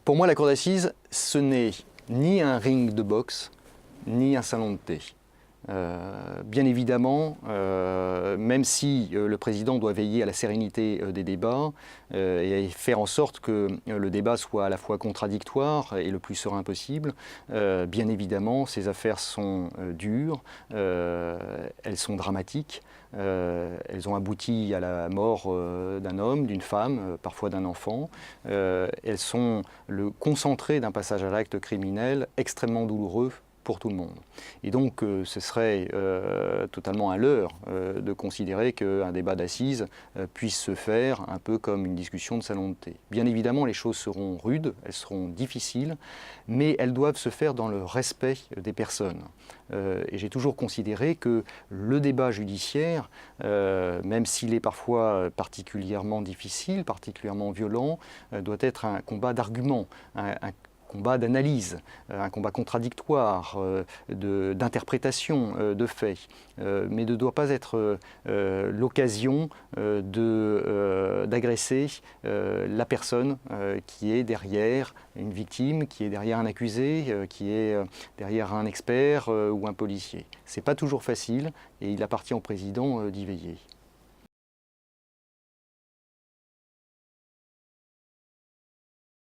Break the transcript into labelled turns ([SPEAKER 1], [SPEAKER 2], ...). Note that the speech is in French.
[SPEAKER 1] Pour moi, la cour d'assises, ce n'est ni un ring de boxe, ni un salon de thé. Bien évidemment, même si le président doit veiller à la sérénité des débats et faire en sorte que le débat soit à la fois contradictoire et le plus serein possible, bien évidemment, ces affaires sont dures, elles sont dramatiques, elles ont abouti à la mort d'un homme, d'une femme, parfois d'un enfant. Elles sont le concentré d'un passage à l'acte criminel extrêmement douloureux pour tout le monde. Et donc ce serait totalement un leurre de considérer qu'un débat d'assises puisse se faire un peu comme une discussion de salon de thé. Bien évidemment, les choses seront rudes, elles seront difficiles, mais elles doivent se faire dans le respect des personnes. Et j'ai toujours considéré que le débat judiciaire, même s'il est parfois particulièrement difficile, particulièrement violent, doit être un combat d'arguments, un combat d'analyse, un combat contradictoire, d'interprétation de faits, mais ne doit pas être l'occasion d'agresser la personne qui est derrière une victime, qui est derrière un accusé, qui est derrière un expert ou un policier. Ce n'est pas toujours facile et il appartient au président d'y veiller.